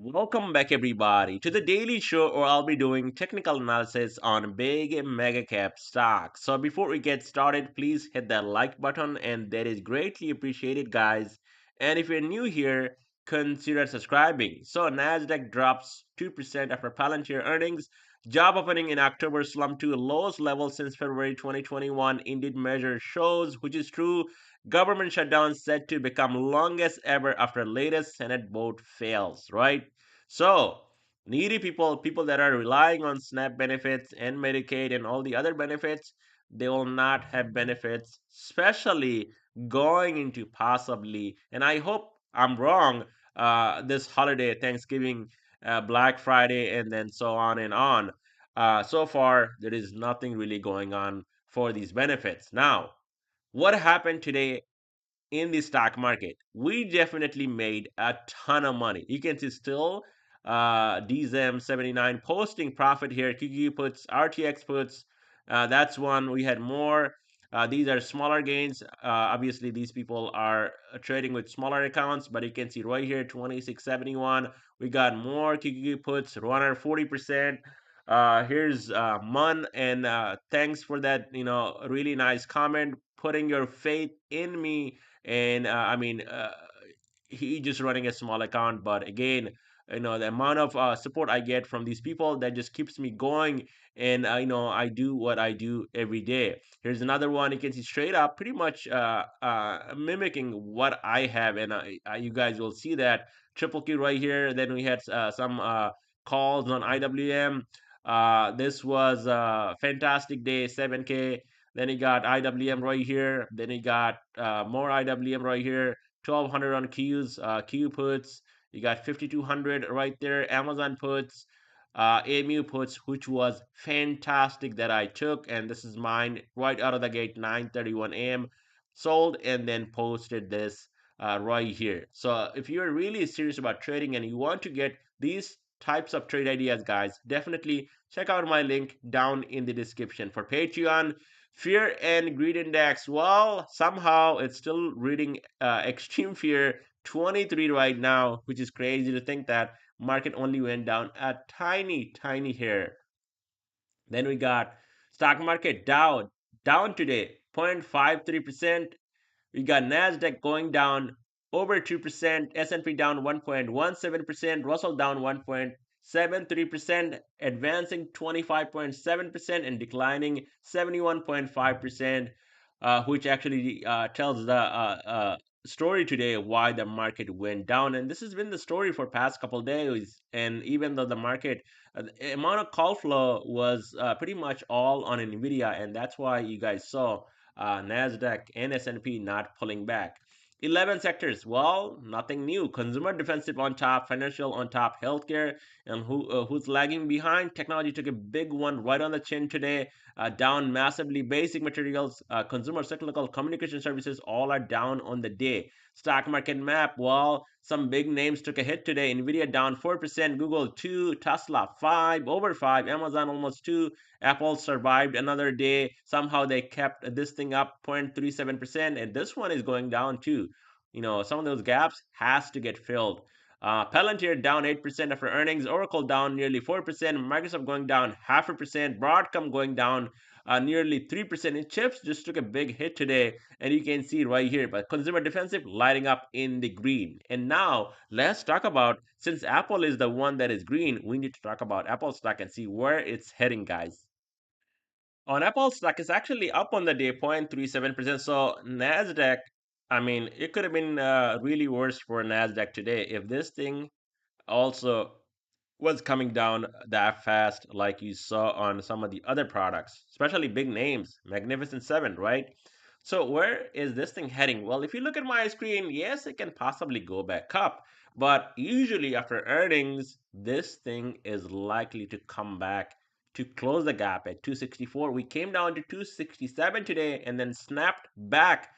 Welcome back, everybody, to the daily show where I'll be doing technical analysis on big mega cap stocks. So, before we get started, please hit that like button, and that is greatly appreciated, guys. And if you're new here, consider subscribing. So, Nasdaq drops 2% after Palantir earnings. Job opening in October slumped to lowest level since February 2021. Indeed, measure shows, which is true. Government shutdown set to become longest ever after latest Senate vote fails, right? So, needy people, people that are relying on SNAP benefits and Medicaid and all the other benefits, they will not have benefits, especially going into possibly, and I hope I'm wrong, this holiday, Thanksgiving, Black Friday, and then so on and on. So far, there is nothing really going on for these benefits. Now, what happened today in the stock market? We definitely made a ton of money. You can see still DZM 79 posting profit here. QQ puts, RTX puts. That's one. We had more. These are smaller gains. Obviously, these people are trading with smaller accounts, but you can see right here 2671. We got more QQ puts, 140%. Here's Mun, and thanks for that. Really nice comment. Putting your faith in me, and he just running a small account, but again, the amount of support I get from these people, that just keeps me going. And I do what I do every day. Here's another one. You can see straight up pretty much mimicking what I have, and you guys will see that triple Q right here. Then we had some calls on IWM. This was a fantastic day, 7K. Then he got IWM right here. Then he got more IWM right here. 1200 on Qs, Q puts. You got 5200 right there. Amazon puts, AMU puts, which was fantastic that I took. And this is mine right out of the gate, 9:31 a.m. Sold and then posted this right here. So if you're really serious about trading and you want to get these types of trade ideas, guys, definitely check out my link down in the description. For Patreon, fear and greed index, well, somehow it's still reading extreme fear 23 right now, which is crazy to think that market only went down a tiny hair. Then we got stock market down today 0.53%. We got Nasdaq going down over 2%, S&P down 1.17%, Russell down 1.73%, advancing 25.7% and declining 71.5%, which actually tells the story today why the market went down. And this has been the story for past couple days. And even though the market, the amount of call flow was pretty much all on Nvidia, and that's why you guys saw Nasdaq and S&P not pulling back. 11 sectors. Well, nothing new. Consumer defensive on top, financial on top, healthcare, and who's lagging behind? Technology took a big one right on the chin today, down massively. Basic materials, consumer cyclical, communication services, all are down on the day. Stock market map. Well, some big names took a hit today. Nvidia down 4%, Google 2, Tesla 5, over 5, Amazon almost 2, Apple survived another day. Somehow they kept this thing up 0.37%, and this one is going down too. Some of those gaps has to get filled. Palantir down 8% after earnings. Oracle down nearly 4%. Microsoft going down 0.5%. Broadcom going down nearly 3%. And chips just took a big hit today, and you can see right here. But consumer defensive lighting up in the green. And now let's talk about, since Apple is the one that is green, we need to talk about Apple stock and see where it's heading, guys. On Apple stock, it's actually up on the day 0.37%. So Nasdaq, I mean, it could have been really worse for Nasdaq today if this thing also was coming down that fast, like you saw on some of the other products, especially big names, Magnificent Seven, right? So where is this thing heading? Well, if you look at my screen, yes, it can possibly go back up, but usually after earnings, this thing is likely to come back to close the gap at 264. We came down to 267 today and then snapped back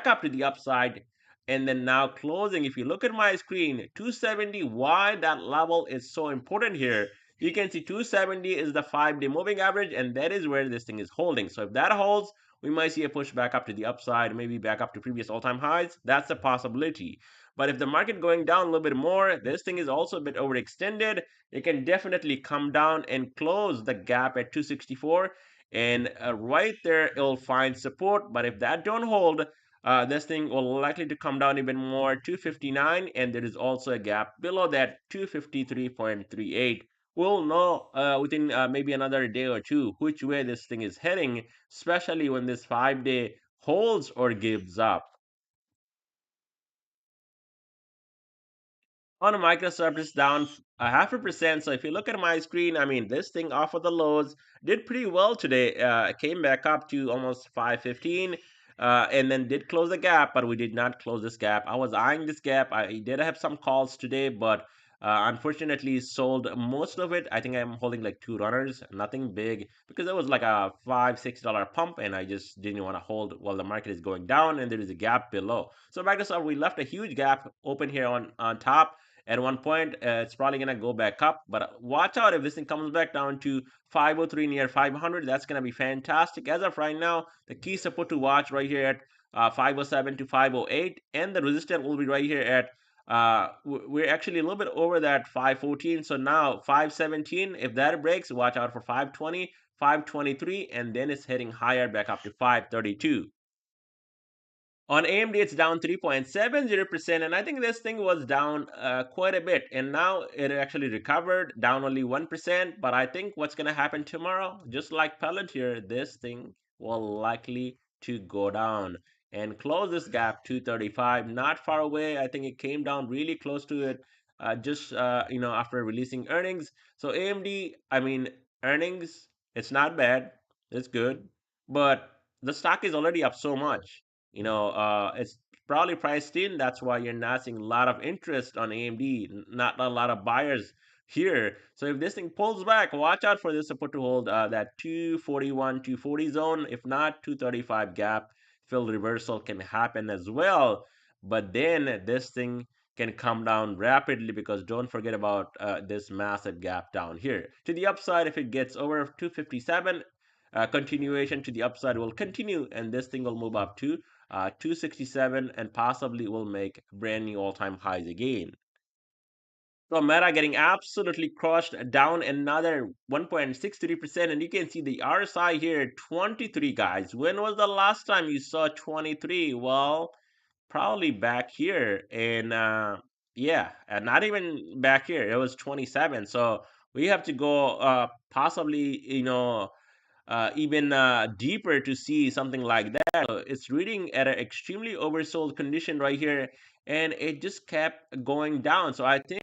up to the upside, and then now closing. If you look at my screen, 270, why that level is so important here, you can see 270 is the 5-day moving average, and that is where this thing is holding. So if that holds, we might see a push back up to the upside, maybe back up to previous all-time highs. That's a possibility. But if the market going down a little bit more, this thing is also a bit overextended. It can definitely come down and close the gap at 264, and right there it'll find support. But if that don't hold, this thing will likely to come down even more, 259, and there is also a gap below that, 253.38. We'll know within maybe another day or two which way this thing is heading, especially when this 5 day holds or gives up. On a Microsoft, it's down a 0.5%. So if you look at my screen, I mean, this thing off of the lows did pretty well today. It came back up to almost 515, and then did close the gap, but we did not close this gap. I was eyeing this gap. I did have some calls today, but unfortunately sold most of it. I think I'm holding like two runners, nothing big, because it was like a $5-6 pump, and I just didn't want to hold while the market is going down and there is a gap below. So Microsoft, we left a huge gap open here on top at one point. It's probably going to go back up, but watch out if this thing comes back down to 503 near 500. That's going to be fantastic. As of right now, the key support to watch right here at 507 to 508, and the resistance will be right here at we're actually a little bit over that 514. So now 517, if that breaks, watch out for 520, 523, and then it's heading higher back up to 532. On AMD, it's down 3.70%, and I think this thing was down quite a bit, and now it actually recovered, down only 1%. But I think what's going to happen tomorrow, just like Palantir, this thing will likely to go down and close this gap 235, not far away. I think it came down really close to it just after releasing earnings. So AMD, I mean, earnings, it's not bad, it's good, but the stock is already up so much. It's probably priced in. That's why you're not seeing a lot of interest on AMD, not a lot of buyers here. So if this thing pulls back, watch out for this support to hold that 241, 240 zone. If not, 235 gap fill reversal can happen as well. But then this thing can come down rapidly, because don't forget about this massive gap down here. To the upside, if it gets over 257, continuation to the upside will continue, and this thing will move up to 267, and possibly will make brand new all-time highs again. So Meta getting absolutely crushed, down another 1.63%, and you can see the RSI here, 23, guys. When was the last time you saw 23? Well, probably back here in yeah, not even back here. It was 27. So we have to go possibly, even deeper to see something like that. So it's reading at an extremely oversold condition right here, and it just kept going down. So I think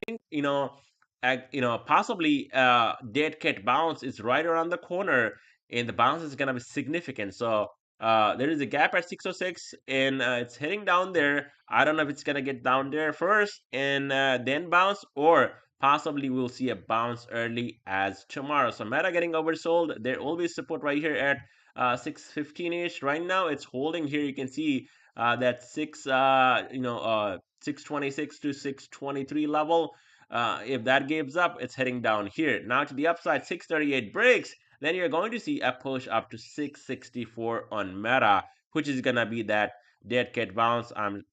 possibly dead cat bounce is right around the corner, and the bounce is gonna be significant. So there is a gap at 606, and it's heading down there. I don't know if it's gonna get down there first and then bounce, or possibly we'll see a bounce early as tomorrow. So Meta getting oversold. There will be support right here at 615-ish. Right now it's holding here. You can see that 626 to 623 level. If that gives up, it's heading down here. Now to the upside, 638 breaks, then you're going to see a push up to 664 on Meta, which is gonna be that dead cat bounce I'm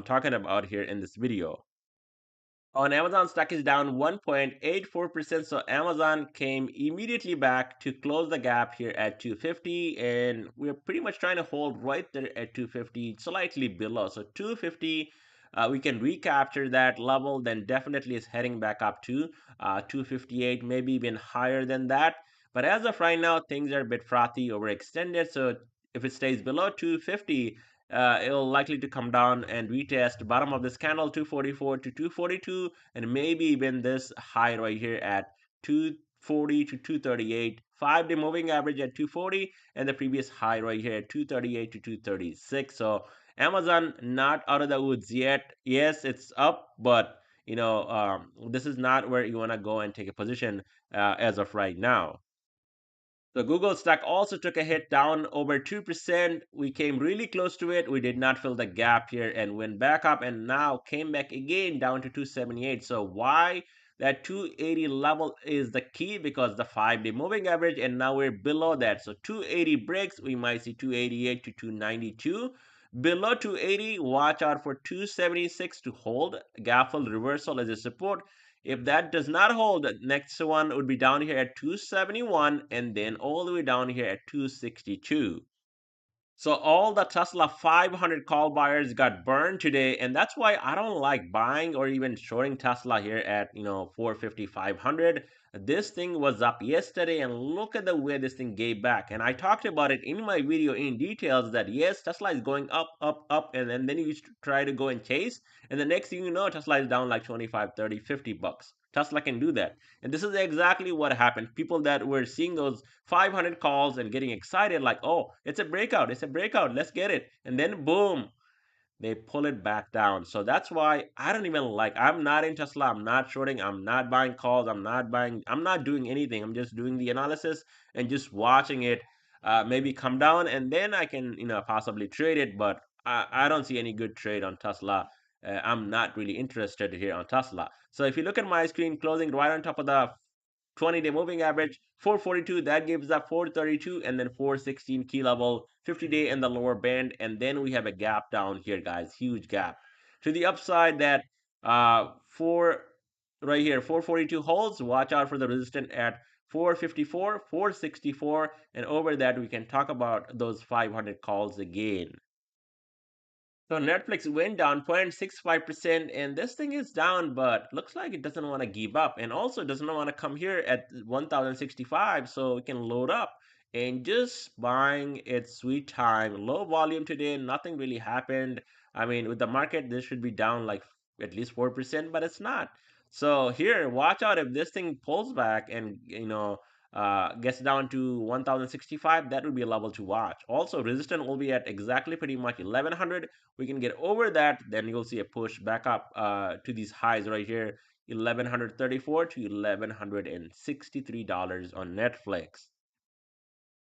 talking about here in this video. On Amazon, stock is down 1.84%. So Amazon came immediately back to close the gap here at 250, and we're pretty much trying to hold right there at 250, slightly below. So 250, we can recapture that level, then definitely is heading back up to 258, maybe even higher than that. But as of right now, things are a bit frothy, overextended. So if it stays below 250, it'll likely to come down and retest bottom of this candle, 244 to 242, and maybe even this high right here at 240 to 238. 5 day moving average at 240, and the previous high right here at 238 to 236. So Amazon not out of the woods yet. Yes, it's up, but this is not where you want to go and take a position as of right now. The Google stock also took a hit, down over 2%. We came really close to it. We did not fill the gap here and went back up, and now came back again down to 278. So why that 280 level is the key because the 5-day moving average, and now we're below that. So 280 breaks, we might see 288 to 292. Below 280, watch out for 276 to hold. Gap fill reversal as a support. If that does not hold, the next one would be down here at 271 and then all the way down here at 262. So all the Tesla 500 call buyers got burned today, and that's why I don't like buying or even shorting Tesla here at 450, 500. This thing was up yesterday, and look at the way this thing gave back. And I talked about it in my video in details that yes, Tesla is going up, up, up, and then you try to go and chase, and the next thing you know, Tesla is down like 25, 30, $50. Tesla can do that. And this is exactly what happened. People that were seeing those 500 calls and getting excited, like, oh, it's a breakout, let's get it. And then boom, they pull it back down. So that's why I don't even like, I'm not in Tesla, I'm not shorting, I'm not buying calls, I'm not doing anything. I'm just doing the analysis and just watching it maybe come down, and then I can, possibly trade it. But I don't see any good trade on Tesla. I'm not really interested here on Tesla. So if you look at my screen closing right on top of the 20-day moving average 442, that gives up 432, and then 416 key level 50-day in the lower band, and then we have a gap down here, guys, huge gap to the upside. That 4 right here 442 holds. Watch out for the resistance at 454, 464, and over that we can talk about those 500 calls again. So Netflix went down 0.65%, and this thing is down, but looks like it doesn't want to give up, and also doesn't want to come here at 1065, so we can load up and just buying its sweet time. Low volume today, nothing really happened. I mean, with the market, this should be down like at least 4%, but it's not. So here, watch out if this thing pulls back and gets down to 1065, that would be a level to watch. Also, resistance will be at exactly pretty much 1100. We can get over that, then you'll see a push back up to these highs right here, 1134 to $1163 on Netflix.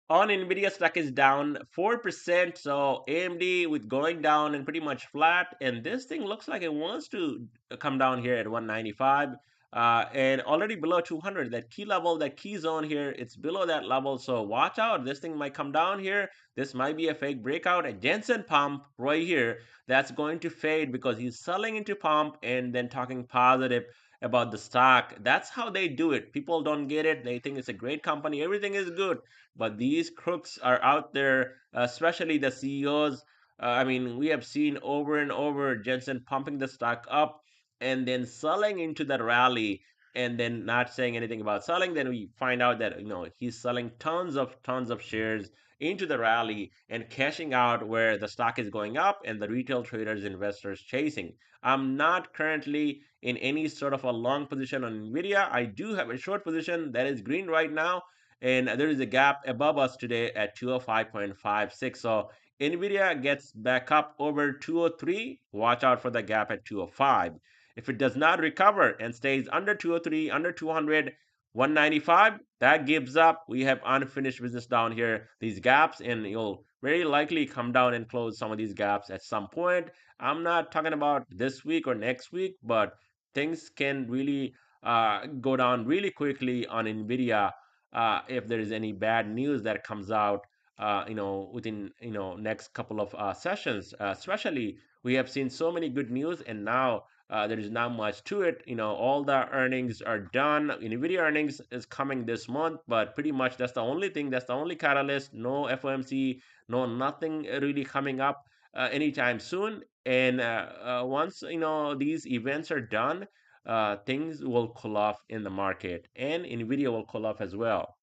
On Nvidia, stock is down 4%. So AMD with going down and pretty much flat, and this thing looks like it wants to come down here at 195, and already below 200. That key level, that key zone here, it's below that level. So watch out, this thing might come down here. This might be a fake breakout. A Jensen pump right here, that's going to fade because he's selling into pump and then talking positive about the stock. That's how they do it. People don't get it. They think it's a great company, everything is good, but these crooks are out there, especially the CEOs. I mean, we have seen over and over Jensen pumping the stock up and then selling into that rally, and then not saying anything about selling. Then we find out that he's selling tons of shares into the rally and cashing out where the stock is going up and the retail traders, investors chasing. I'm not currently in any sort of a long position on Nvidia. I do have a short position that is green right now, and there is a gap above us today at 205.56. So Nvidia gets back up over 203, watch out for the gap at 205. If it does not recover and stays under 203, under 200, 195, that gives up. We have unfinished business down here, these gaps, and you'll very likely come down and close some of these gaps at some point. I'm not talking about this week or next week, but things can really go down really quickly on Nvidia if there is any bad news that comes out, within next couple of sessions. Especially, we have seen so many good news, and now there is not much to it. All the earnings are done. Nvidia earnings is coming this month, but pretty much that's the only thing. That's the only catalyst. No FOMC, no nothing really coming up anytime soon. And once these events are done, things will cool off in the market, and Nvidia will cool off as well.